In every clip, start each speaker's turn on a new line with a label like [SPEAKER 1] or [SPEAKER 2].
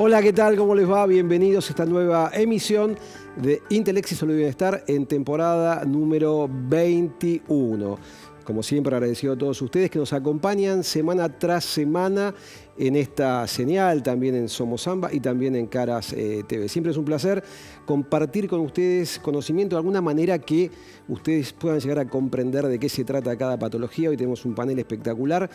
[SPEAKER 1] Hola, ¿qué tal? ¿Cómo les va? Bienvenidos a esta nueva emisión de Intelexis Salud y Bienestar en temporada número 21. Como siempre, agradecido a todos ustedes que nos acompañan semana tras semana en esta señal, también en Somos Samba y también en Caras TV. Siempre es un placer compartir con ustedes conocimiento de alguna manera que ustedes puedan llegar a comprender de qué se trata cada patología. Hoy tenemos un panel espectacular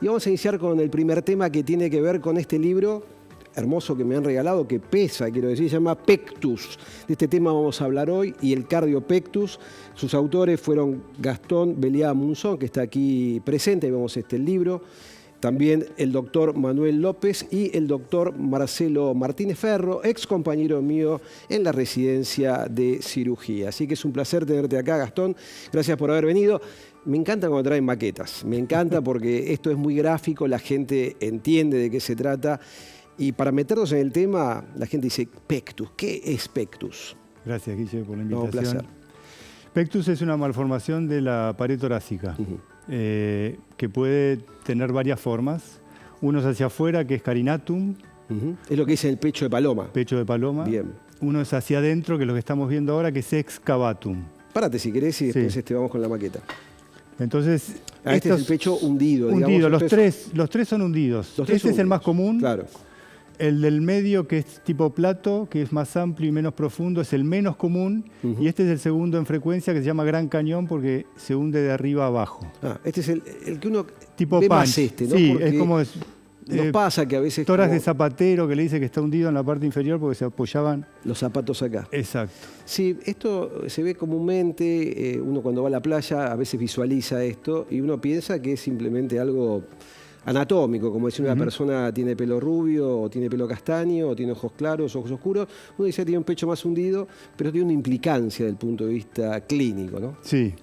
[SPEAKER 1] y vamos a iniciar con el primer tema que tiene que ver con este libro hermoso que me han regalado, que pesa, quiero decir, se llama Pectus. De este tema vamos a hablar hoy, y el cardiopectus. Sus autores fueron Gastón Beliá Munzón, que está aquí presente, y vemos el libro. También el doctor Manuel López y el doctor Marcelo Martínez Ferro, ex compañero mío en la residencia de cirugía. Así que es un placer tenerte acá, Gastón. Gracias por haber venido. Me encanta cuando traen maquetas. Me encanta porque esto es muy gráfico, la gente entiende de qué se trata. Y para meternos en el tema, la gente dice pectus. ¿Qué es pectus?
[SPEAKER 2] Gracias, Guille, por la
[SPEAKER 1] No,
[SPEAKER 2] invitación.
[SPEAKER 1] un placer.
[SPEAKER 2] Pectus es una malformación de la pared torácica, que puede tener varias formas. Uno es hacia afuera, que es carinatum.
[SPEAKER 1] Es lo que dice el pecho de paloma.
[SPEAKER 2] Pecho de paloma.
[SPEAKER 1] Bien.
[SPEAKER 2] Uno es hacia adentro, que es lo que estamos viendo ahora, que es excavatum.
[SPEAKER 1] Párate si querés y después
[SPEAKER 2] Sí.
[SPEAKER 1] vamos con la maqueta.
[SPEAKER 2] Entonces,
[SPEAKER 1] Este es el pecho hundido.
[SPEAKER 2] Hundido,
[SPEAKER 1] digamos.
[SPEAKER 2] los tres son hundidos.
[SPEAKER 1] Los tres
[SPEAKER 2] Este
[SPEAKER 1] son
[SPEAKER 2] es el más
[SPEAKER 1] hundidos.
[SPEAKER 2] común.
[SPEAKER 1] Claro.
[SPEAKER 2] El del medio, que es tipo plato, que es más amplio y menos profundo, es el menos común. Y este es el segundo en frecuencia, que se llama gran cañón, porque se hunde de arriba a abajo.
[SPEAKER 1] Este es el que uno
[SPEAKER 2] Tipo
[SPEAKER 1] ve
[SPEAKER 2] punch.
[SPEAKER 1] más ¿no?
[SPEAKER 2] Sí,
[SPEAKER 1] porque
[SPEAKER 2] es como
[SPEAKER 1] nos pasa que a veces
[SPEAKER 2] toras
[SPEAKER 1] como
[SPEAKER 2] de zapatero, que le dice que está hundido en la parte inferior porque se apoyaban.
[SPEAKER 1] los zapatos acá.
[SPEAKER 2] Exacto.
[SPEAKER 1] Sí, esto se ve comúnmente, uno cuando va a la playa a veces visualiza esto y uno piensa que es simplemente algo anatómico, como decir una persona tiene pelo rubio, o tiene pelo castaño, o tiene ojos claros, ojos oscuros. Uno dice que tiene un pecho más hundido, pero tiene una implicancia desde el punto de vista clínico, ¿no?
[SPEAKER 2] Sí.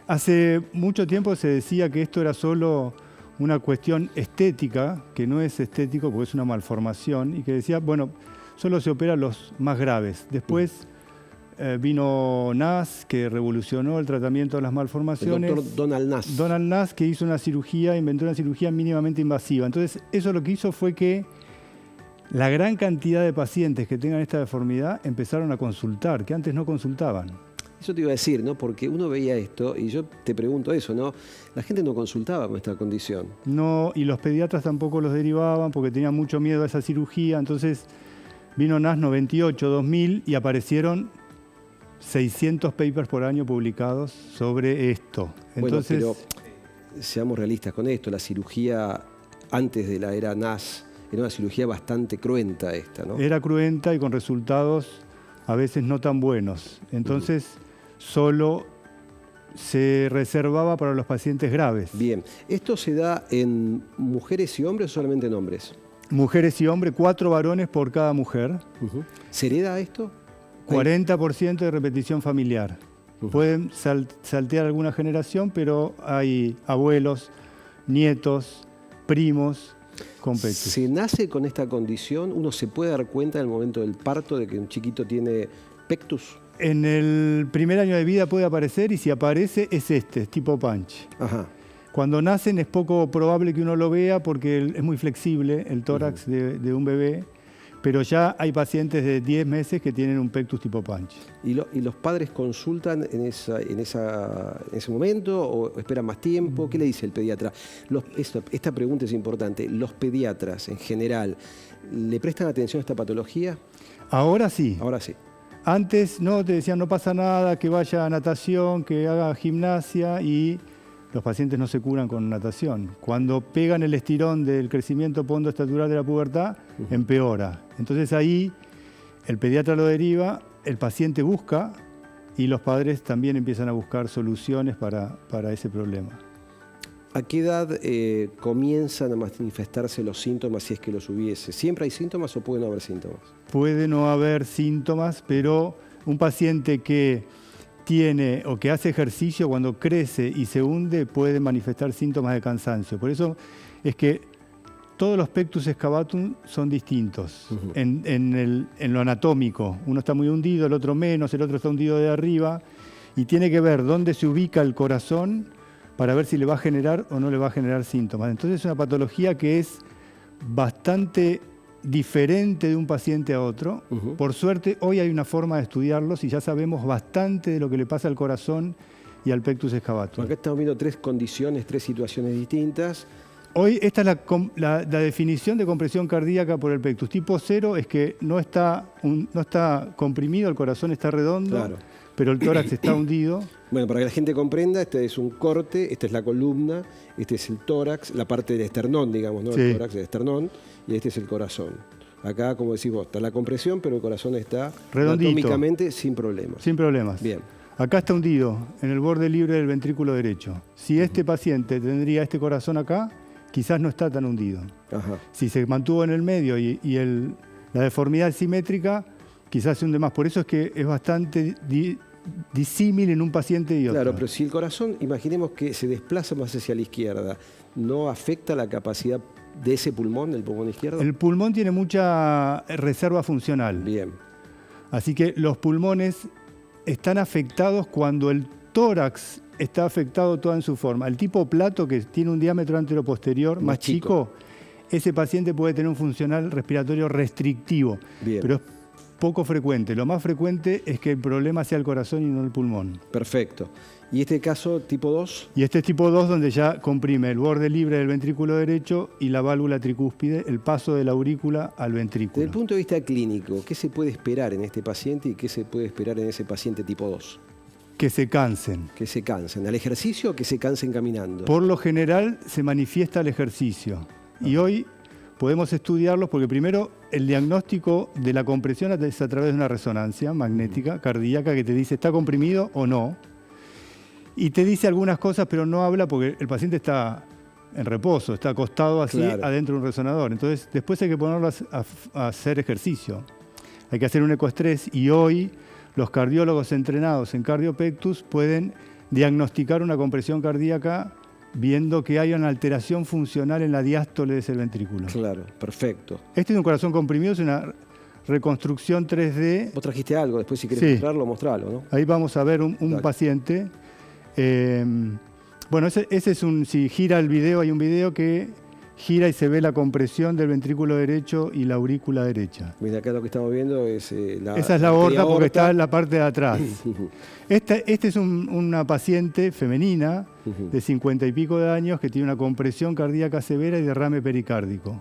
[SPEAKER 2] Hace mucho tiempo se decía que esto era solo una cuestión estética, que no es estético porque es una malformación, y que decía, bueno, solo se opera los más graves. Después vino Nas, que revolucionó el tratamiento de las malformaciones.
[SPEAKER 1] El doctor Donald Nas.
[SPEAKER 2] Donald Nas, que hizo una cirugía, inventó una cirugía mínimamente invasiva. Entonces, eso lo que hizo fue que la gran cantidad de pacientes que tengan esta deformidad empezaron a consultar, que antes no consultaban.
[SPEAKER 1] Eso te iba a decir, ¿no? Porque uno veía esto y yo te pregunto eso, ¿no? La gente no consultaba con esta condición.
[SPEAKER 2] No, y los pediatras tampoco los derivaban porque tenían mucho miedo a esa cirugía. Entonces, vino Nas 98, 2000 y aparecieron 600 papers por año publicados sobre esto. Entonces,
[SPEAKER 1] bueno, pero seamos realistas con esto. La cirugía antes de la era Nas era una cirugía bastante cruenta esta, ¿no?
[SPEAKER 2] era cruenta y con resultados a veces no tan buenos. Entonces, solo se reservaba para los pacientes graves.
[SPEAKER 1] Bien. ¿Esto se da en mujeres y hombres o solamente en hombres?
[SPEAKER 2] Mujeres y hombres, 4 varones por cada mujer.
[SPEAKER 1] ¿Se hereda esto?
[SPEAKER 2] 40% de repetición familiar. Pueden saltear alguna generación, pero hay abuelos, nietos, primos con pectus.
[SPEAKER 1] ¿Se nace con esta condición? ¿Uno se puede dar cuenta en el momento del parto de que un chiquito tiene pectus?
[SPEAKER 2] En el primer año de vida puede aparecer, y si aparece es tipo punch.
[SPEAKER 1] Ajá.
[SPEAKER 2] Cuando nacen es poco probable que uno lo vea porque es muy flexible el tórax de un bebé, pero ya hay pacientes de 10 meses que tienen un pectus tipo punch.
[SPEAKER 1] ¿Y los padres consultan en ese momento o esperan más tiempo? ¿Qué le dice el pediatra? Esta pregunta es importante. ¿Los pediatras en general le prestan atención a esta patología?
[SPEAKER 2] Ahora sí.
[SPEAKER 1] Ahora sí.
[SPEAKER 2] Antes no, te decían no pasa nada, que vaya a natación, que haga gimnasia, y los pacientes no se curan con natación. Cuando pegan el estirón del crecimiento pondoestatural de la pubertad, empeora. Entonces ahí el pediatra lo deriva, el paciente busca y los padres también empiezan a buscar soluciones para ese problema.
[SPEAKER 1] ¿A qué edad comienzan a manifestarse los síntomas, si es que los hubiese? ¿Siempre hay síntomas o puede no haber síntomas?
[SPEAKER 2] Puede no haber síntomas, pero un paciente que tiene o que hace ejercicio, cuando crece y se hunde, puede manifestar síntomas de cansancio. Por eso es que todos los pectus excavatum son distintos en lo anatómico. Uno está muy hundido, el otro menos, el otro está hundido de arriba, y tiene que ver dónde se ubica el corazón para ver si le va a generar o no le va a generar síntomas. Entonces es una patología que es bastante diferente de un paciente a otro. Por suerte, hoy hay una forma de estudiarlos y ya sabemos bastante de lo que le pasa al corazón y al pectus excavatum.
[SPEAKER 1] Acá estamos viendo 3 condiciones, 3 situaciones distintas.
[SPEAKER 2] Hoy esta es la definición de compresión cardíaca por el pectus. Tipo 0 es que no está comprimido, el corazón está redondo,
[SPEAKER 1] Claro.
[SPEAKER 2] pero el tórax está hundido.
[SPEAKER 1] Bueno, para que la gente comprenda, este es un corte, esta es la columna, este es el tórax, la parte del esternón, digamos, ¿no?
[SPEAKER 2] Sí.
[SPEAKER 1] El tórax, el esternón, y este es el corazón. Acá, como decís vos, está la compresión, pero el corazón está
[SPEAKER 2] Redondito.
[SPEAKER 1] anatómicamente sin problemas.
[SPEAKER 2] Sin problemas.
[SPEAKER 1] Bien.
[SPEAKER 2] Acá está hundido, en el borde libre del ventrículo derecho. Si este paciente tendría este corazón acá, quizás no está tan hundido.
[SPEAKER 1] Ajá.
[SPEAKER 2] Si se mantuvo en el medio y la deformidad es simétrica, quizás se hunde más. Por eso es que es bastante disímil en un paciente y otro.
[SPEAKER 1] Claro, pero si el corazón, imaginemos que se desplaza más hacia la izquierda, ¿no afecta la capacidad de ese pulmón, del pulmón izquierdo?
[SPEAKER 2] El pulmón tiene mucha reserva funcional.
[SPEAKER 1] Bien.
[SPEAKER 2] Así que los pulmones están afectados cuando el tórax está afectado toda en su forma. El tipo plato, que tiene un diámetro anteroposterior más chico, ese paciente puede tener un funcional respiratorio restrictivo.
[SPEAKER 1] Bien.
[SPEAKER 2] Pero es poco frecuente. Lo más frecuente es que el problema sea el corazón y no el pulmón.
[SPEAKER 1] Perfecto. ¿Y este caso tipo 2?
[SPEAKER 2] Y este es tipo 2, donde ya comprime el borde libre del ventrículo derecho y la válvula tricúspide, el paso de la aurícula al ventrículo.
[SPEAKER 1] Desde el punto de vista clínico, ¿qué se puede esperar en este paciente y qué se puede esperar en ese paciente tipo 2?
[SPEAKER 2] Que se cansen.
[SPEAKER 1] Que se cansen. ¿Al ejercicio o que se cansen caminando?
[SPEAKER 2] Por lo general se manifiesta el ejercicio. Y hoy podemos estudiarlos porque primero el diagnóstico de la compresión es a través de una resonancia magnética cardíaca que te dice está comprimido o no. Y te dice algunas cosas, pero no habla porque el paciente en reposo, está acostado así adentro de un resonador. Entonces, después hay que ponerlo a hacer ejercicio. Hay que hacer un ecoestrés y hoy los cardiólogos entrenados en cardiopectus pueden diagnosticar una compresión cardíaca viendo que hay una alteración funcional en la diástole de ese ventrículo.
[SPEAKER 1] Claro, perfecto.
[SPEAKER 2] Este es un corazón comprimido, es una reconstrucción 3D.
[SPEAKER 1] Vos trajiste algo, después si querés mostrarlo, mostralo, ¿no?
[SPEAKER 2] Ahí vamos a ver un paciente. Bueno, ese es si gira el video, hay un video que gira y se ve la compresión del ventrículo derecho y la aurícula derecha.
[SPEAKER 1] Mira, acá lo que estamos viendo es
[SPEAKER 2] esa es la aorta porque está en la parte de atrás. Este es una paciente femenina de 50 y pico de años que tiene una compresión cardíaca severa y derrame pericárdico.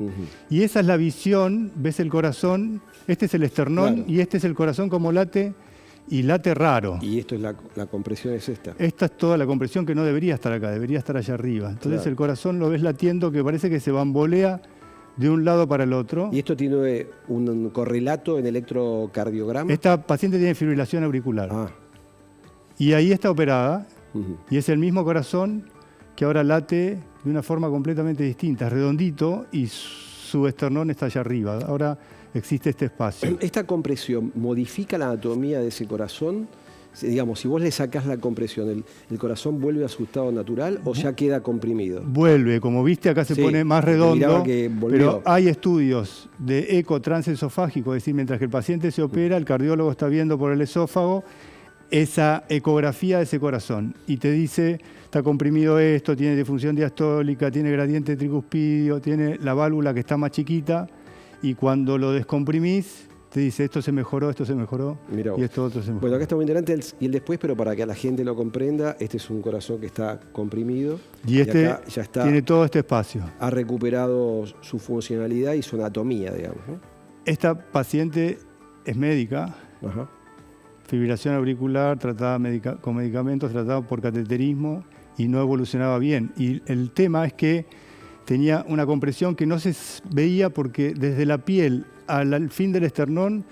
[SPEAKER 2] Y esa es la visión, ves el corazón, este es el esternón y este es el corazón como late. Y late raro.
[SPEAKER 1] Y esto es la compresión es esta.
[SPEAKER 2] Esta es toda la compresión que no debería estar acá, debería estar allá arriba. Entonces el corazón lo ves latiendo que parece que se bambolea de un lado para el otro.
[SPEAKER 1] ¿Y esto tiene un correlato en electrocardiograma?
[SPEAKER 2] Esta paciente tiene fibrilación auricular.
[SPEAKER 1] Ah.
[SPEAKER 2] Y ahí está operada. Y es el mismo corazón que ahora late de una forma completamente distinta, redondito, y su esternón está allá arriba. Ahora existe este espacio.
[SPEAKER 1] ¿Esta compresión modifica la anatomía de ese corazón? Digamos, si vos le sacás la compresión, ¿el corazón vuelve a su estado natural o ya queda comprimido?
[SPEAKER 2] Vuelve, como viste acá se pone más redondo, pero hay estudios de eco transesofágico, es decir, mientras que el paciente se opera, el cardiólogo está viendo por el esófago esa ecografía de ese corazón y te dice, está comprimido esto, tiene disfunción diastólica, tiene gradiente tricuspidio, tiene la válvula que está más chiquita. Y cuando lo descomprimís, te dice esto se mejoró y esto otro se mejoró.
[SPEAKER 1] Bueno, acá está muy interesante y el después, pero para que la gente lo comprenda, este es un corazón que está comprimido.
[SPEAKER 2] Y este
[SPEAKER 1] acá ya está,
[SPEAKER 2] tiene todo este espacio.
[SPEAKER 1] Ha recuperado su funcionalidad y su anatomía, digamos, ¿no?
[SPEAKER 2] Esta paciente es médica, fibrilación auricular, tratada con medicamentos, tratada por cateterismo y no evolucionaba bien. Y el tema es que tenía una compresión que no se veía porque desde la piel al fin del esternón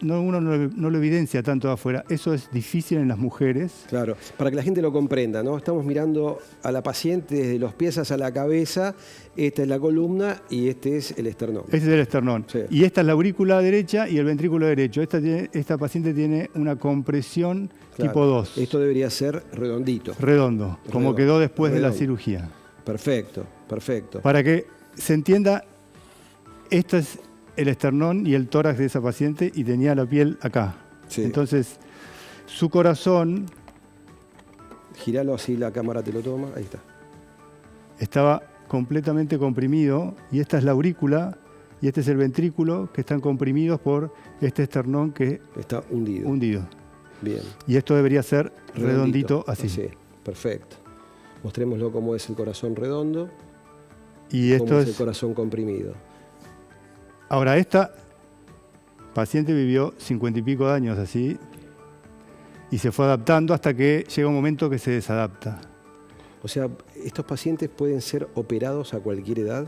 [SPEAKER 2] uno no lo evidencia tanto de afuera. Eso es difícil en las mujeres.
[SPEAKER 1] Claro, para que la gente lo comprenda, ¿no? Estamos mirando a la paciente desde los pies hasta la cabeza, esta es la columna y este es el esternón.
[SPEAKER 2] Este es el esternón. Sí. Y esta es la aurícula derecha y el ventrículo derecho. Esta paciente tiene una compresión tipo 2.
[SPEAKER 1] Esto debería ser redondito.
[SPEAKER 2] Redondo, como quedó después de la cirugía.
[SPEAKER 1] Perfecto, perfecto.
[SPEAKER 2] Para que se entienda, esto es el esternón y el tórax de esa paciente y tenía la piel acá. Sí. Entonces, su corazón...
[SPEAKER 1] Gíralo así, la cámara te lo toma, ahí está.
[SPEAKER 2] Estaba completamente comprimido y esta es la aurícula y este es el ventrículo, que están comprimidos por este esternón que
[SPEAKER 1] está hundido.
[SPEAKER 2] Bien. Y esto debería ser redondito así.
[SPEAKER 1] Así, perfecto. Mostrémoslo cómo es el corazón redondo
[SPEAKER 2] y esto
[SPEAKER 1] cómo es el corazón comprimido.
[SPEAKER 2] Ahora, esta paciente vivió 50 y pico de años así y se fue adaptando hasta que llega un momento que se desadapta.
[SPEAKER 1] O sea, ¿estos pacientes pueden ser operados a cualquier edad?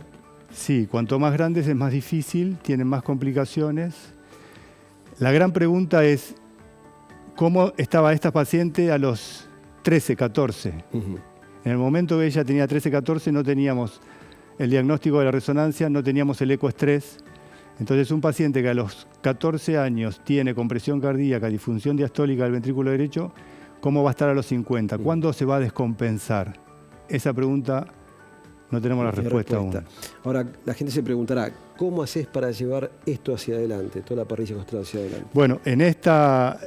[SPEAKER 2] Sí, cuanto más grandes es más difícil, tienen más complicaciones. La gran pregunta es, ¿cómo estaba esta paciente a los 13, 14? En el momento que ella tenía 13, 14 no teníamos el diagnóstico de la resonancia, no teníamos el ecoestrés. Entonces un paciente que a los 14 años tiene compresión cardíaca, disfunción diastólica del ventrículo derecho, ¿cómo va a estar a los 50? ¿Cuándo se va a descompensar? Esa pregunta no tenemos la respuesta aún.
[SPEAKER 1] Ahora, la gente se preguntará, ¿cómo haces para llevar esto hacia adelante, toda la parrilla costral hacia adelante?
[SPEAKER 2] Bueno, en esta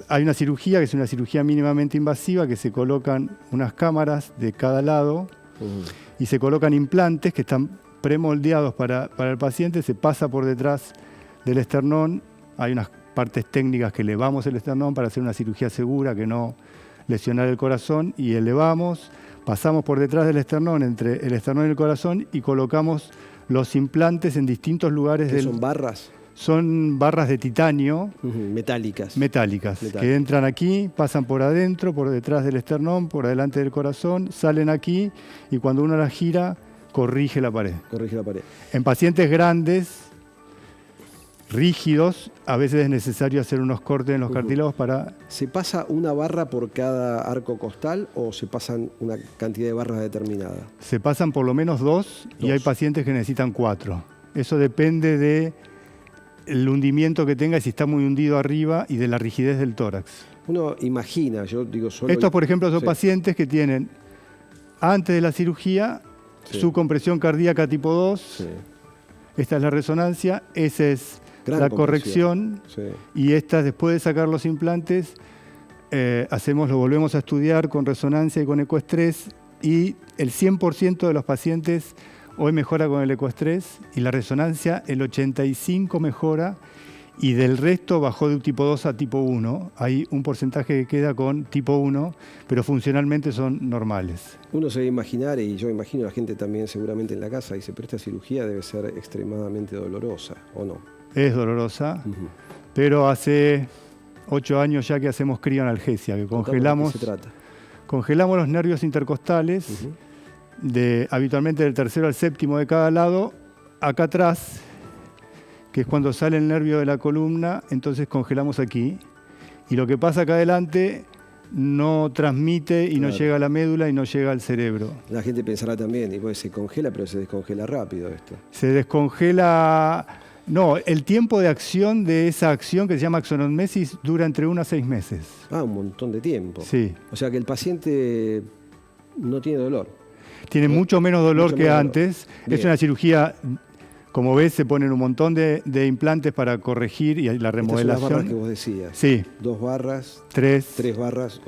[SPEAKER 2] hay una cirugía que es una cirugía mínimamente invasiva, que se colocan unas cámaras de cada lado y se colocan implantes que están premoldeados para el paciente, se pasa por detrás del esternón, hay unas partes técnicas que elevamos el esternón para hacer una cirugía segura, que no lesionar el corazón, y elevamos, pasamos por detrás del esternón, entre el esternón y el corazón, y colocamos los implantes en distintos lugares.
[SPEAKER 1] ¿Son barras?
[SPEAKER 2] Son barras de titanio.
[SPEAKER 1] Metálicas,
[SPEAKER 2] que entran aquí, pasan por adentro, por detrás del esternón, por delante del corazón, salen aquí, y cuando uno las gira, corrige la pared. En pacientes grandes, rígidos, a veces es necesario hacer unos cortes en los cartílagos para...
[SPEAKER 1] ¿Se pasa una barra por cada arco costal o se pasan una cantidad de barras determinada?
[SPEAKER 2] Se pasan por lo menos dos. Y hay pacientes que necesitan 4. Eso depende del hundimiento que tenga, si está muy hundido arriba, y de la rigidez del tórax.
[SPEAKER 1] Uno imagina, yo digo solo...
[SPEAKER 2] Estos, por ejemplo, son pacientes que tienen, antes de la cirugía, su compresión cardíaca tipo 2. Esta es la resonancia, esa es la corrección. Y esta, después de sacar los implantes, lo volvemos a estudiar con resonancia y con ecoestrés, y el 100% de los pacientes hoy mejora con el ecoestrés, y la resonancia el 85% mejora, y del resto bajó de tipo 2 a tipo 1. Hay un porcentaje que queda con tipo 1, pero funcionalmente son normales.
[SPEAKER 1] Uno se debe imaginar, y yo imagino a la gente también seguramente en la casa, dice, pero esta cirugía debe ser extremadamente dolorosa, ¿o no?
[SPEAKER 2] Es dolorosa, pero hace 8 años ya que hacemos crioanalgesia, que congelamos,
[SPEAKER 1] ¿de qué se trata?
[SPEAKER 2] Congelamos los nervios intercostales, habitualmente del tercero al séptimo de cada lado, acá atrás, que es cuando sale el nervio de la columna, entonces congelamos aquí. Y lo que pasa acá adelante no transmite y no llega a la médula y no llega al cerebro.
[SPEAKER 1] La gente pensará también, y pues se congela, pero se descongela rápido esto.
[SPEAKER 2] Se descongela... No, el tiempo de acción de esa acción, que se llama axonotmesis, dura entre 1 a 6 meses.
[SPEAKER 1] Ah, un montón de tiempo.
[SPEAKER 2] Sí.
[SPEAKER 1] O sea que el paciente no tiene dolor.
[SPEAKER 2] Tiene mucho menos dolor que antes. Es una cirugía... Como ves, se ponen un montón de implantes para corregir y la remodelación.
[SPEAKER 1] Estas son las barras que vos decías.
[SPEAKER 2] Sí.
[SPEAKER 1] 2 barras.
[SPEAKER 2] 3
[SPEAKER 1] barras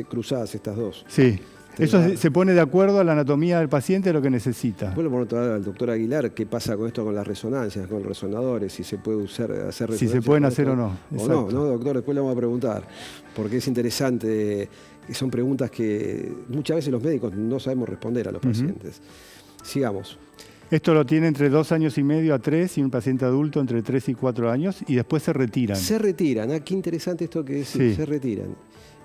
[SPEAKER 1] cruzadas estas dos.
[SPEAKER 2] Sí. Eso se pone de acuerdo a la anatomía del paciente, a lo que necesita.
[SPEAKER 1] Bueno, por otro lado, al doctor Aguilar, ¿qué pasa con esto con las resonancias, con resonadores? Si se puede hacer resonancias.
[SPEAKER 2] Si se pueden hacer o no.
[SPEAKER 1] O no, doctor, después le vamos a preguntar. Porque es interesante, son preguntas que muchas veces los médicos no sabemos responder a los pacientes. Sigamos.
[SPEAKER 2] Esto lo tiene entre 2 años y medio a 3, y un paciente adulto entre 3 y 4 años, y después se retiran.
[SPEAKER 1] Se retiran, qué interesante esto que decís, se retiran.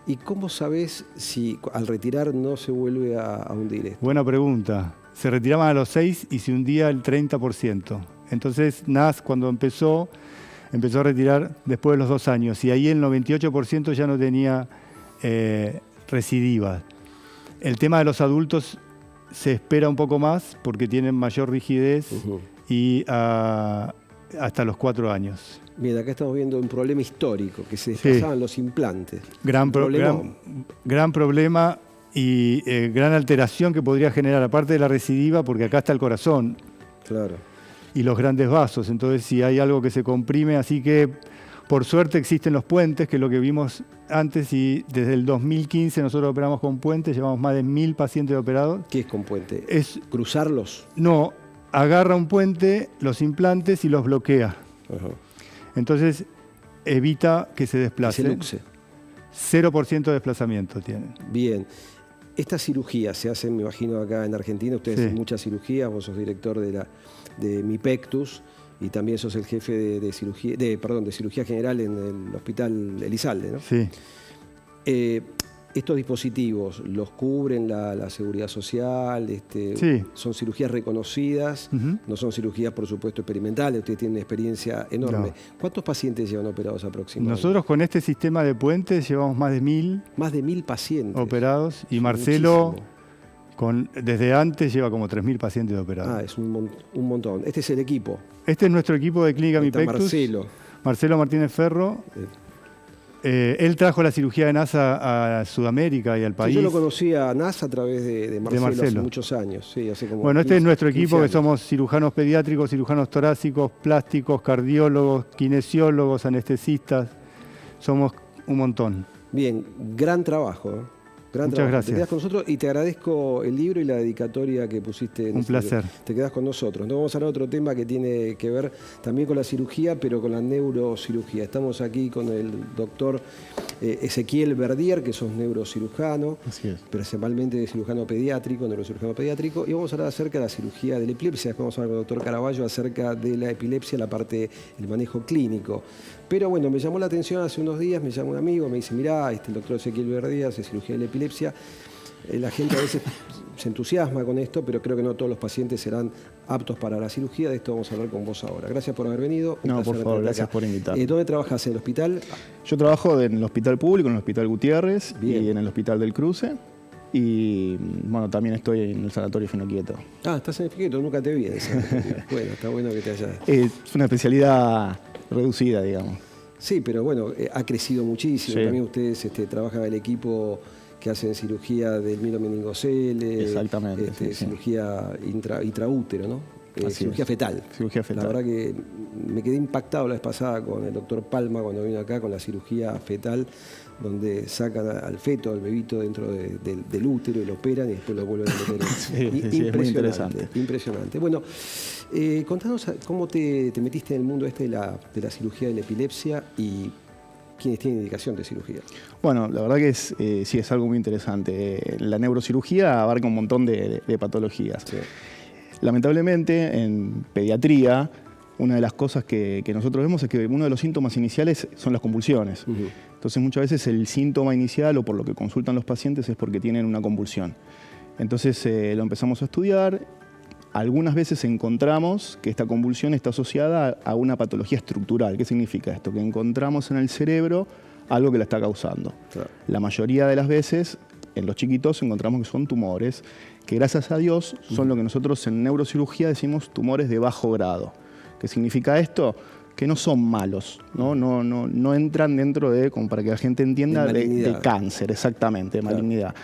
[SPEAKER 1] ¿Y cómo sabés si al retirar no se vuelve a hundir esto?
[SPEAKER 2] Buena pregunta. Se retiraban a los 6 y se hundía el 30%. Entonces NAS, cuando empezó a retirar después de los 2 años, y ahí el 98% ya no tenía recidivas. El tema de los adultos se espera un poco más porque tienen mayor rigidez y hasta los 4 años.
[SPEAKER 1] Bien, acá estamos viendo un problema histórico, que se desplazaban los implantes.
[SPEAKER 2] Gran problema y gran alteración que podría generar, aparte de la recidiva, porque acá está el corazón.
[SPEAKER 1] Claro.
[SPEAKER 2] Y los grandes vasos. Entonces, si hay algo que se comprime, así que por suerte existen los puentes, que es lo que vimos antes, y desde el 2015 nosotros operamos con puentes, llevamos más de 1000 pacientes operados.
[SPEAKER 1] ¿Qué es con puente?
[SPEAKER 2] ¿Es
[SPEAKER 1] cruzarlos?
[SPEAKER 2] No, agarra un puente, los implantes y los bloquea.
[SPEAKER 1] Ajá.
[SPEAKER 2] Entonces evita que se desplace.
[SPEAKER 1] Se luxe.
[SPEAKER 2] 0% de desplazamiento tienen.
[SPEAKER 1] Bien. Estas cirugías se hacen, me imagino, acá en Argentina. Ustedes hacen muchas cirugías. Vos sos director de MIPECTUS y también sos el jefe de cirugía general en el Hospital Elizalde, ¿no?
[SPEAKER 2] Sí.
[SPEAKER 1] Estos dispositivos los cubren la seguridad social,
[SPEAKER 2] Sí.
[SPEAKER 1] son cirugías reconocidas, no son cirugías, por supuesto, experimentales. Ustedes tienen una experiencia enorme.
[SPEAKER 2] No.
[SPEAKER 1] ¿Cuántos pacientes llevan operados aproximadamente?
[SPEAKER 2] Nosotros con este sistema de puentes llevamos más de 1000
[SPEAKER 1] Más de 1000 pacientes.
[SPEAKER 2] operados y
[SPEAKER 1] Es
[SPEAKER 2] Marcelo
[SPEAKER 1] muchísimo.
[SPEAKER 2] desde antes lleva como 3000 pacientes operados.
[SPEAKER 1] Es un montón. Este es el equipo.
[SPEAKER 2] Este es nuestro equipo de Clínica
[SPEAKER 1] Ahí está
[SPEAKER 2] MIPECTUS.
[SPEAKER 1] Marcelo.
[SPEAKER 2] Martínez Ferro. Él trajo la cirugía de NASA a Sudamérica y al país.
[SPEAKER 1] Sí, yo lo conocí a NASA a través de Marcelo hace muchos años. Sí, hace como
[SPEAKER 2] bueno, este es nuestro equipo, que
[SPEAKER 1] años.
[SPEAKER 2] somos cirujanos pediátricos, cirujanos torácicos, plásticos, cardiólogos, kinesiólogos, anestesistas. Somos un montón.
[SPEAKER 1] Bien, gran trabajo. Gran
[SPEAKER 2] Muchas
[SPEAKER 1] trabajo.
[SPEAKER 2] gracias.
[SPEAKER 1] Te quedás con nosotros y te agradezco el libro y la dedicatoria que pusiste.
[SPEAKER 2] Un placer.
[SPEAKER 1] Te quedás con nosotros. Nos vamos a hablar de otro tema que tiene que ver también con la cirugía, pero con la neurocirugía. Estamos aquí con el doctor Ezequiel Verdier, que sos neurocirujano, principalmente cirujano pediátrico, neurocirujano pediátrico, y vamos a hablar acerca de la cirugía de la epilepsia. Después vamos a hablar con el doctor Caraballo acerca de la epilepsia, la parte del manejo clínico. Pero bueno, me llamó la atención hace unos días, me llama un amigo, me dice, mirá, el doctor Ezequiel Verdier hace cirugía de la epilepsia. La gente a veces se entusiasma con esto, pero creo que no todos los pacientes serán aptos para la cirugía. De esto vamos a hablar con vos ahora. Gracias por haber venido.
[SPEAKER 3] No, por favor, gracias por invitarme.
[SPEAKER 1] ¿Dónde trabajas? ¿En el hospital?
[SPEAKER 3] Yo trabajo en el hospital público, en el Hospital Gutiérrez.
[SPEAKER 1] Bien.
[SPEAKER 3] Y en el Hospital del Cruce. Y bueno, también estoy en el Sanatorio Finoquieto.
[SPEAKER 1] Estás en el Finoquieto, nunca te vi en el sanatorio. Bueno, está bueno que te hayas...
[SPEAKER 3] Es una especialidad reducida, digamos.
[SPEAKER 1] Sí, pero bueno, ha crecido muchísimo.
[SPEAKER 3] Sí.
[SPEAKER 1] También ustedes trabajan en el equipo que hacen cirugía del mielomeningocele.
[SPEAKER 3] Exactamente, sí,
[SPEAKER 1] cirugía intraútero, ¿no? Cirugía fetal.
[SPEAKER 3] Cirugía fetal.
[SPEAKER 1] La verdad que me quedé impactado la vez pasada con el doctor Palma cuando vino acá con la cirugía fetal, donde sacan al feto, al bebito dentro del útero y lo operan y después lo vuelven a meter.
[SPEAKER 3] Sí, es muy interesante.
[SPEAKER 1] Impresionante. Bueno, contanos cómo te metiste en el mundo de la cirugía de la epilepsia y quiénes tienen indicación de cirugía.
[SPEAKER 3] Bueno, la verdad que sí es algo muy interesante. La neurocirugía abarca un montón de patologías.
[SPEAKER 1] Sí.
[SPEAKER 3] Lamentablemente, en pediatría, una de las cosas que nosotros vemos es que uno de los síntomas iniciales son las convulsiones. Entonces, muchas veces el síntoma inicial o por lo que consultan los pacientes es porque tienen una convulsión. Entonces, lo empezamos a estudiar. Algunas veces encontramos que esta convulsión está asociada a una patología estructural. ¿Qué significa esto? Que encontramos en el cerebro algo que la está causando.
[SPEAKER 1] Claro.
[SPEAKER 3] La mayoría de las veces, en los chiquitos, encontramos que son tumores, que gracias a Dios son lo que nosotros en neurocirugía decimos tumores de bajo grado. ¿Qué significa esto? Que no son malos, no entran dentro de, como para que la gente entienda, de cáncer, exactamente, de malignidad.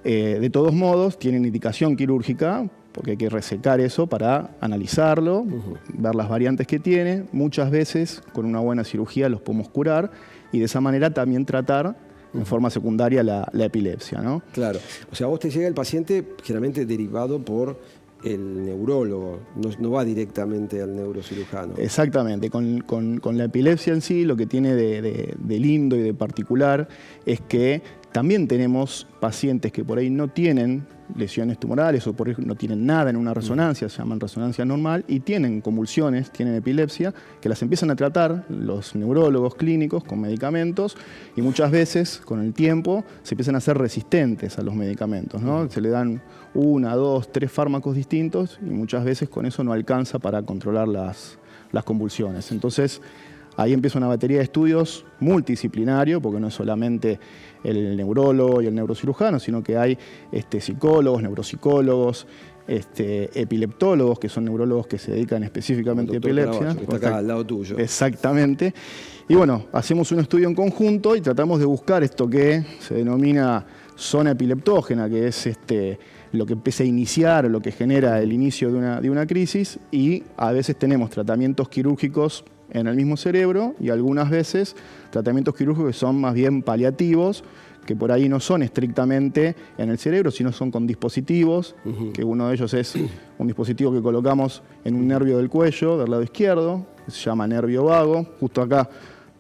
[SPEAKER 3] De todos modos, tienen indicación quirúrgica, porque hay que resecar eso para analizarlo, ver las variantes que tiene. Muchas veces, con una buena cirugía, los podemos curar y de esa manera también tratar en forma secundaria la epilepsia, ¿no?
[SPEAKER 1] Claro. O sea, a vos te llega el paciente generalmente derivado por el neurólogo, no va directamente al neurocirujano.
[SPEAKER 3] Exactamente. Con la epilepsia en sí, lo que tiene de lindo y de particular es que también tenemos pacientes que por ahí no tienen lesiones tumorales o por ahí no tienen nada en una resonancia, se llaman resonancia normal, y tienen convulsiones, tienen epilepsia, que las empiezan a tratar los neurólogos clínicos con medicamentos y muchas veces con el tiempo se empiezan a hacer resistentes a los medicamentos, ¿no? Se le dan 1, 2, 3 fármacos distintos y muchas veces con eso no alcanza para controlar las convulsiones. Entonces, ahí empieza una batería de estudios multidisciplinario, porque no es solamente el neurólogo y el neurocirujano, sino que hay psicólogos, neuropsicólogos, epileptólogos, que son neurólogos que se dedican específicamente a epilepsia.
[SPEAKER 1] Caraballo, que está acá al lado tuyo.
[SPEAKER 3] Exactamente. Y bueno, hacemos un estudio en conjunto y tratamos de buscar esto que se denomina zona epileptógena, que es lo que empieza a iniciar, lo que genera el inicio de una crisis, y a veces tenemos tratamientos quirúrgicos en el mismo cerebro y algunas veces tratamientos quirúrgicos que son más bien paliativos, que por ahí no son estrictamente en el cerebro, sino son con dispositivos, que uno de ellos es un dispositivo que colocamos en un nervio del cuello, del lado izquierdo, que se llama nervio vago. Justo acá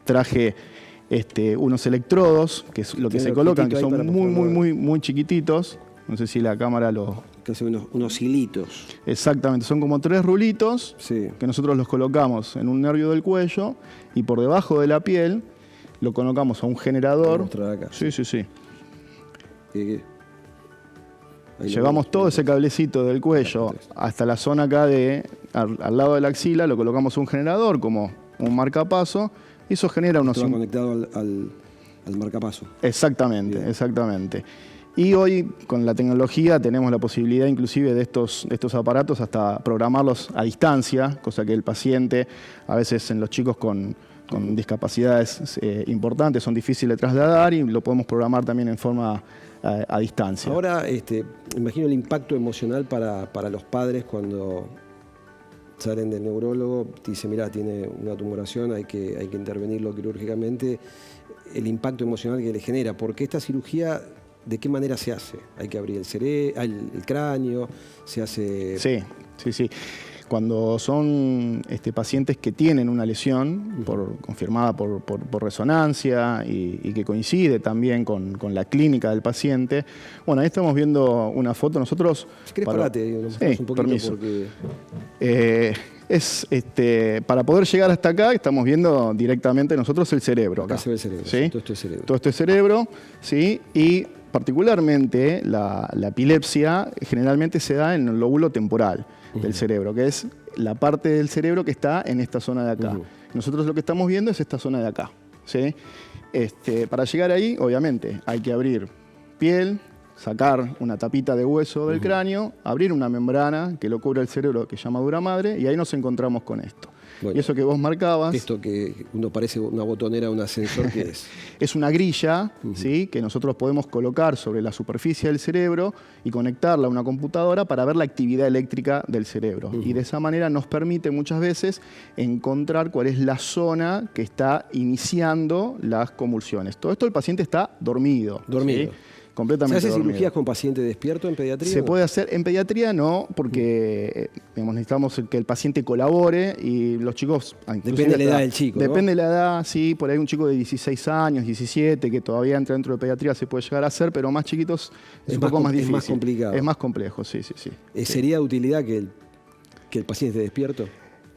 [SPEAKER 3] traje unos electrodos, que es lo que se colocan, que son muy chiquititos. No sé si la cámara lo...
[SPEAKER 1] Que son unos hilitos.
[SPEAKER 3] Exactamente, son como 3 rulitos,
[SPEAKER 1] sí,
[SPEAKER 3] que nosotros los colocamos en un nervio del cuello y por debajo de la piel lo colocamos a un generador.
[SPEAKER 1] Acá.
[SPEAKER 3] Sí.
[SPEAKER 1] Ahí
[SPEAKER 3] llevamos todo ese cablecito del cuello hasta la zona acá al lado de la axila, lo colocamos a un generador como un marcapaso y eso genera unos...
[SPEAKER 1] Todo conectado al marcapaso.
[SPEAKER 3] Exactamente,
[SPEAKER 1] Bien.
[SPEAKER 3] exactamente. Y hoy con la tecnología tenemos la posibilidad inclusive de estos aparatos hasta programarlos a distancia, cosa que el paciente, a veces en los chicos con discapacidades importantes, son difíciles de trasladar y lo podemos programar también en forma a distancia.
[SPEAKER 1] Ahora, imagino el impacto emocional para los padres cuando salen del neurólogo, te dice, mira, tiene una tumoración, hay que intervenirlo quirúrgicamente, el impacto emocional que le genera, porque esta cirugía... ¿De qué manera se hace? ¿Hay que abrir el cráneo? ¿Se hace...?
[SPEAKER 3] Sí. Cuando son pacientes que tienen una lesión confirmada por resonancia y que coincide también con la clínica del paciente. Bueno, ahí estamos viendo una foto. Nosotros...
[SPEAKER 1] Si querés, parate, nos mostramos un poquito
[SPEAKER 3] permiso.
[SPEAKER 1] Porque...
[SPEAKER 3] para poder llegar hasta acá, estamos viendo directamente nosotros el cerebro.
[SPEAKER 1] Acá se ve el cerebro,
[SPEAKER 3] ¿sí?
[SPEAKER 1] Todo esto es cerebro.
[SPEAKER 3] Todo esto es cerebro, ¿sí? Y particularmente la epilepsia generalmente se da en el lóbulo temporal del cerebro, que es la parte del cerebro que está en esta zona de acá. Nosotros lo que estamos viendo es esta zona de acá, ¿sí? Para llegar ahí, obviamente, hay que abrir piel, sacar una tapita de hueso del cráneo, abrir una membrana que lo cubre el cerebro, que se llama dura madre, y ahí nos encontramos con esto.
[SPEAKER 1] Bueno,
[SPEAKER 3] y eso que vos marcabas...
[SPEAKER 1] Esto que uno parece una botonera de un ascensor, ¿qué es?
[SPEAKER 3] Es una grilla, ¿sí? Que nosotros podemos colocar sobre la superficie del cerebro y conectarla a una computadora para ver la actividad eléctrica del cerebro. Y de esa manera nos permite muchas veces encontrar cuál es la zona que está iniciando las convulsiones. Todo esto el paciente está dormido.
[SPEAKER 1] Dormido.
[SPEAKER 3] ¿Sí? Completamente
[SPEAKER 1] ¿Se hace
[SPEAKER 3] dormido.
[SPEAKER 1] cirugías con paciente despierto en pediatría?
[SPEAKER 3] Se puede hacer en pediatría, no, porque necesitamos que el paciente colabore y los chicos...
[SPEAKER 1] Depende de la edad del chico, ¿no?
[SPEAKER 3] Depende de la edad, sí, por ahí un chico de 16 años, 17, que todavía entra dentro de pediatría se puede llegar a hacer, pero más chiquitos es un poco más difícil.
[SPEAKER 1] Es más complicado.
[SPEAKER 3] Es más complejo, sí.
[SPEAKER 1] ¿Sería de utilidad que el paciente esté despierto?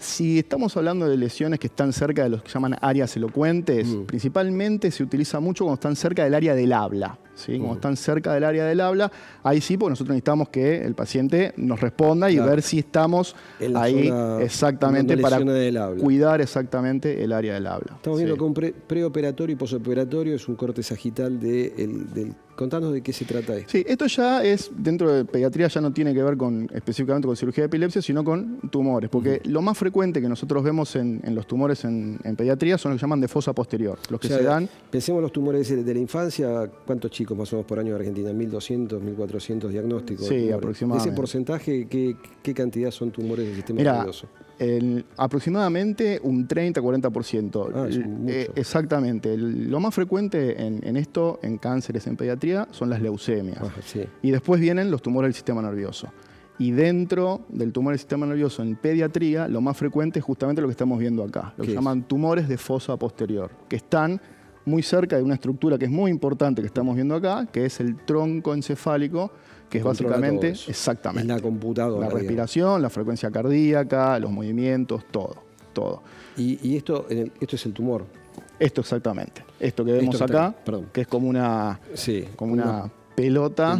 [SPEAKER 3] Si estamos hablando de lesiones que están cerca de los que llaman áreas elocuentes, principalmente se utiliza mucho cuando están cerca del área del habla. ¿Sí? Cuando están cerca del área del habla, ahí sí, porque nosotros necesitamos que el paciente nos responda y ver si estamos ahí exactamente para cuidar exactamente el área del habla.
[SPEAKER 1] Estamos viendo que un preoperatorio y posoperatorio es un corte sagital del... Contanos de qué se trata esto.
[SPEAKER 3] Sí, esto ya es, dentro de pediatría ya no tiene que ver específicamente con cirugía de epilepsia, sino con tumores, porque lo más frecuente que nosotros vemos en los tumores en pediatría son los que llaman de fosa posterior, los que se dan...
[SPEAKER 1] Pensemos los tumores de la infancia, ¿cuántos chicos más o menos por año en Argentina? 1.200, 1.400 diagnósticos.
[SPEAKER 3] Sí, aproximadamente.
[SPEAKER 1] ¿De ese porcentaje qué cantidad son tumores del sistema nervioso?
[SPEAKER 3] Aproximadamente un 30-40%.
[SPEAKER 1] Es mucho.
[SPEAKER 3] Exactamente. Lo más frecuente en esto, en cánceres en pediatría, son las leucemias.
[SPEAKER 1] Sí.
[SPEAKER 3] Y después vienen los tumores del sistema nervioso. Y dentro del tumor del sistema nervioso en pediatría, lo más frecuente es justamente lo que estamos viendo acá. Lo que llaman tumores de fosa posterior, que están muy cerca de una estructura que es muy importante que estamos viendo acá, que es el tronco encefálico, que es básicamente, exactamente,
[SPEAKER 1] es la computadora,
[SPEAKER 3] la respiración, la frecuencia cardíaca, los movimientos, todo.
[SPEAKER 1] Y esto es el tumor.
[SPEAKER 3] Esto exactamente. Esto que vemos acá, que es como una pelota.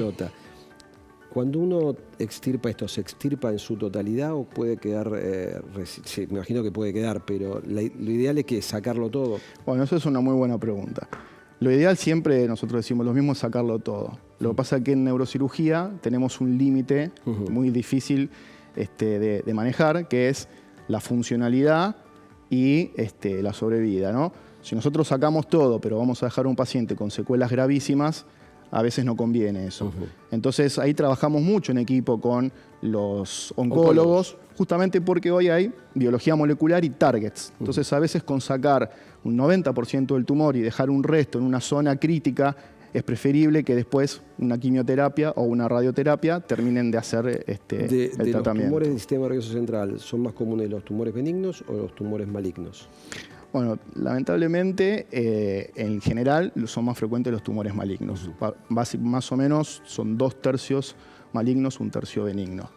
[SPEAKER 1] Cuando uno extirpa esto, ¿se extirpa en su totalidad o puede quedar? Me imagino que puede quedar, pero lo ideal es que sacarlo todo.
[SPEAKER 3] Bueno, eso es una muy buena pregunta. Lo ideal siempre, nosotros decimos lo mismo, es sacarlo todo. Lo que pasa es que en neurocirugía tenemos un límite muy difícil de manejar, que es la funcionalidad y la sobrevida, ¿no? Si nosotros sacamos todo, pero vamos a dejar a un paciente con secuelas gravísimas, a veces no conviene eso. Entonces ahí trabajamos mucho en equipo con los oncólogos, justamente porque hoy hay biología molecular y targets. Entonces a veces con sacar un 90% del tumor y dejar un resto en una zona crítica es preferible que después una quimioterapia o una radioterapia terminen de hacer el tratamiento.
[SPEAKER 1] ¿Los tumores del sistema nervioso central son más comunes los tumores benignos o los tumores malignos?
[SPEAKER 3] Bueno, lamentablemente, en general, son más frecuentes los tumores malignos. Más o menos son 2/3 malignos, 1/3 benignos.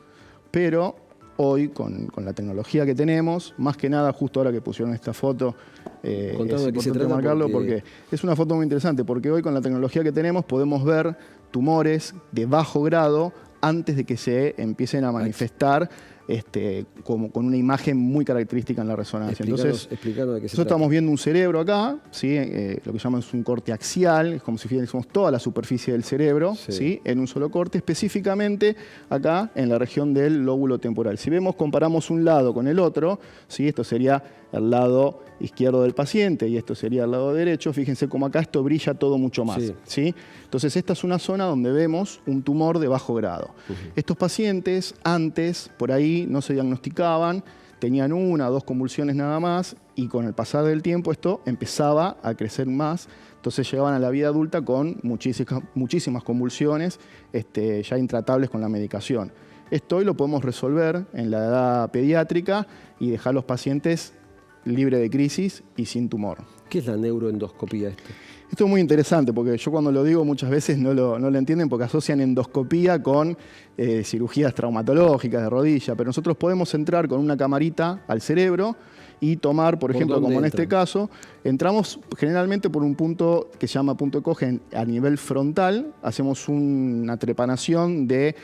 [SPEAKER 3] Pero hoy, con la tecnología que tenemos, más que nada, justo ahora que pusieron esta foto, es importante marcarlo porque es una foto muy interesante, porque hoy con la tecnología que tenemos podemos ver tumores de bajo grado antes de que se empiecen a manifestar como con una imagen muy característica en la resonancia. Entonces, nosotros estamos viendo un cerebro acá, ¿sí? Lo que llamamos un corte axial, es como si fuésemos toda la superficie del cerebro, ¿sí? En un solo corte, específicamente acá en la región del lóbulo temporal. Si comparamos un lado con el otro, ¿sí? Esto sería el lado izquierdo del paciente y esto sería el lado derecho, fíjense cómo acá esto brilla todo mucho más. ¿Sí? Entonces esta es una zona donde vemos un tumor de bajo grado. Estos pacientes antes, por ahí, no se diagnosticaban, tenían 1 o 2 convulsiones nada más y con el pasar del tiempo esto empezaba a crecer más. Entonces llegaban a la vida adulta con muchísimas convulsiones ya intratables con la medicación. Esto hoy lo podemos resolver en la edad pediátrica y dejar a los pacientes libres de crisis y sin tumor.
[SPEAKER 1] ¿Qué es la neuroendoscopía esto?
[SPEAKER 3] Esto es muy interesante porque yo cuando lo digo muchas veces no lo entienden porque asocian endoscopía con cirugías traumatológicas de rodilla, pero nosotros podemos entrar con una camarita al cerebro y tomar, por ejemplo, como en este caso, entramos generalmente por un punto que se llama punto de Coge a nivel frontal, hacemos una trepanación de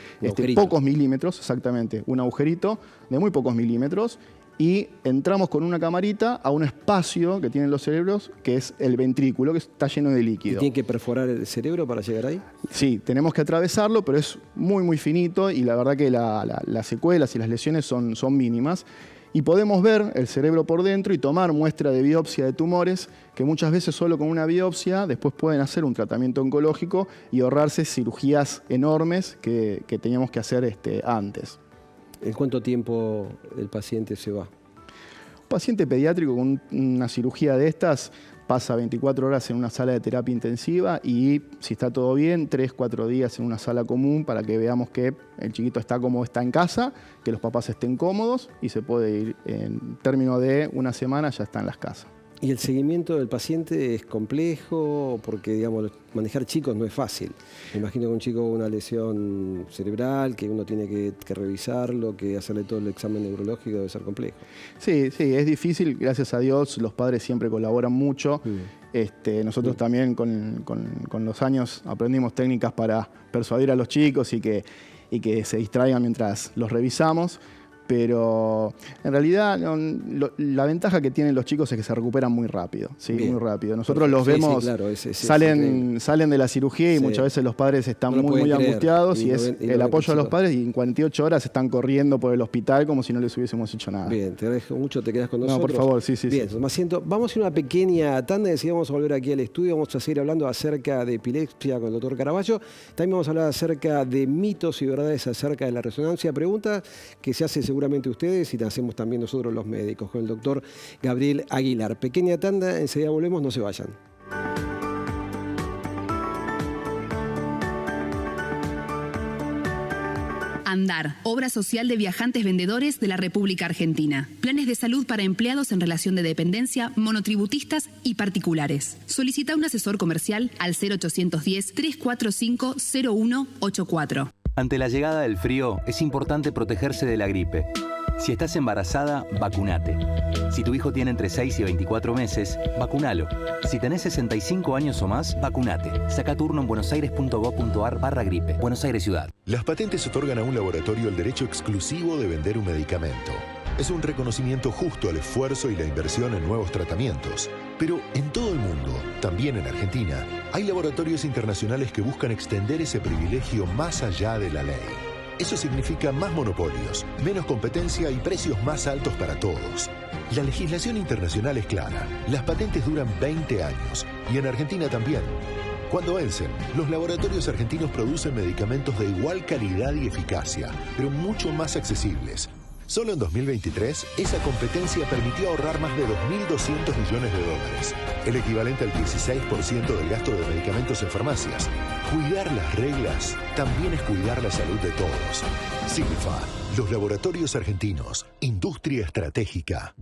[SPEAKER 3] pocos milímetros, exactamente, un agujerito de muy pocos milímetros, y entramos con una camarita a un espacio que tienen los cerebros, que es el ventrículo, que está lleno de líquido.
[SPEAKER 1] ¿Y tienen que perforar el cerebro para llegar ahí?
[SPEAKER 3] Sí, tenemos que atravesarlo, pero es muy, muy finito y la verdad que las secuelas y las lesiones son mínimas. Y podemos ver el cerebro por dentro y tomar muestra de biopsia de tumores, que muchas veces solo con una biopsia después pueden hacer un tratamiento oncológico y ahorrarse cirugías enormes que teníamos que hacer antes.
[SPEAKER 1] ¿En cuánto tiempo el paciente se va?
[SPEAKER 3] Un paciente pediátrico con una cirugía de estas pasa 24 horas en una sala de terapia intensiva y, si está todo bien, 3-4 días en una sala común para que veamos que el chiquito está como está en casa, que los papás estén cómodos y se puede ir en términos de una semana, ya está en las casas.
[SPEAKER 1] ¿Y el seguimiento del paciente es complejo? Porque, digamos, manejar chicos no es fácil. Me imagino que un chico con una lesión cerebral, que uno tiene que revisarlo, que hacerle todo el examen neurológico, debe ser complejo.
[SPEAKER 3] Sí, es difícil. Gracias a Dios, los padres siempre colaboran mucho. Nosotros también con los años aprendimos técnicas para persuadir a los chicos y que se distraigan mientras los revisamos. Pero en realidad la ventaja que tienen los chicos es que se recuperan muy rápido, ¿sí? Muy rápido. Nosotros los vemos, claro, salen de la cirugía y muchas veces los padres están muy angustiados y es el apoyo de los padres y en 48 horas están corriendo por el hospital como si no les hubiésemos hecho nada.
[SPEAKER 1] Bien, te agradezco mucho, te quedas con nosotros.
[SPEAKER 3] No, por favor, sí.
[SPEAKER 1] Bien, me asiento. Vamos a ir a una pequeña tanda y decimos vamos a volver aquí al estudio, vamos a seguir hablando acerca de epilepsia con el doctor Caraballo. También vamos a hablar acerca de mitos y verdades acerca de la resonancia. Preguntas que se hace seguramente ustedes y la hacemos también nosotros los médicos con el doctor Gabriel Aguilar. Pequeña tanda, enseguida volvemos, no se vayan.
[SPEAKER 4] Andar, obra social de viajantes vendedores de la República Argentina. Planes de salud para empleados en relación de dependencia, monotributistas y particulares. Solicita un asesor comercial al 0810-345-0184.
[SPEAKER 5] Ante la llegada del frío, es importante protegerse de la gripe. Si estás embarazada, vacunate. Si tu hijo tiene entre 6 y 24 meses, vacunalo. Si tenés 65 años o más, vacunate. Saca turno en buenosaires.gov.ar/gripe. Buenos Aires Ciudad.
[SPEAKER 6] Las patentes otorgan a un laboratorio el derecho exclusivo de vender un medicamento. Es un reconocimiento justo al esfuerzo y la inversión en nuevos tratamientos. Pero en todo el mundo, también en Argentina, hay laboratorios internacionales que buscan extender ese privilegio más allá de la ley. Eso significa más monopolios, menos competencia y precios más altos para todos. La legislación internacional es clara. Las patentes duran 20 años y en Argentina también. Cuando vencen, los laboratorios argentinos producen medicamentos de igual calidad y eficacia, pero mucho más accesibles. Solo en 2023, esa competencia permitió ahorrar más de 2.200 millones de dólares, el equivalente al 16% del gasto de medicamentos en farmacias. Cuidar las reglas también es cuidar la salud de todos. Silfa, los laboratorios argentinos, industria estratégica.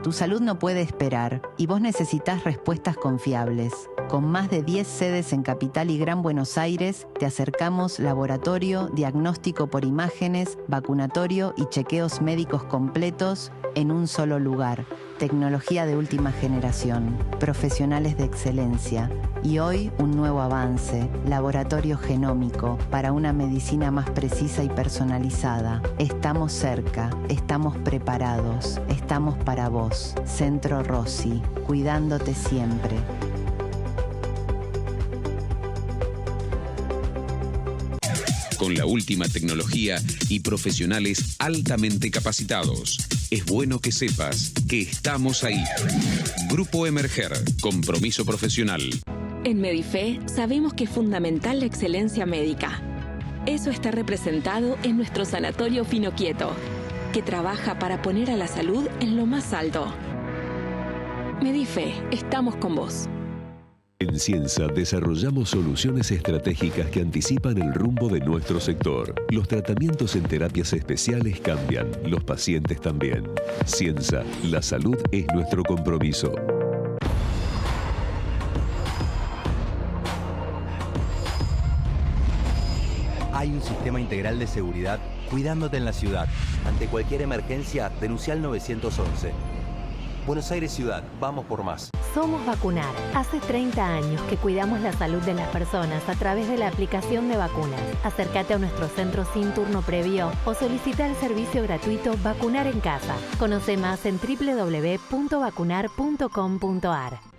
[SPEAKER 7] Tu salud no puede esperar y vos necesitas respuestas confiables. Con más de 10 sedes en Capital y Gran Buenos Aires, te acercamos laboratorio, diagnóstico por imágenes, vacunatorio y chequeos médicos completos en un solo lugar. Tecnología de última generación, profesionales de excelencia y hoy un nuevo avance, laboratorio genómico para una medicina más precisa y personalizada. Estamos cerca, estamos preparados, estamos para vos. Centro Rossi, cuidándote siempre.
[SPEAKER 8] Con la última tecnología y profesionales altamente capacitados. Es bueno que sepas que estamos ahí. Grupo Emerger, compromiso profesional.
[SPEAKER 9] En Medife sabemos que es fundamental la excelencia médica. Eso está representado en nuestro Sanatorio Fino Quieto, que trabaja para poner a la salud en lo más alto. Medife, estamos con vos.
[SPEAKER 10] En Ciensa desarrollamos soluciones estratégicas que anticipan el rumbo de nuestro sector. Los tratamientos en terapias especiales cambian, los pacientes también. Ciensa, la salud es nuestro compromiso.
[SPEAKER 5] Hay un sistema integral de seguridad cuidándote en la ciudad. Ante cualquier emergencia, denuncia al 911. Buenos Aires Ciudad, vamos por más.
[SPEAKER 11] Somos Vacunar. Hace 30 años que cuidamos la salud de las personas a través de la aplicación de vacunas. Acércate a nuestro centro sin turno previo o solicita el servicio gratuito Vacunar en Casa. Conoce más en www.vacunar.com.ar.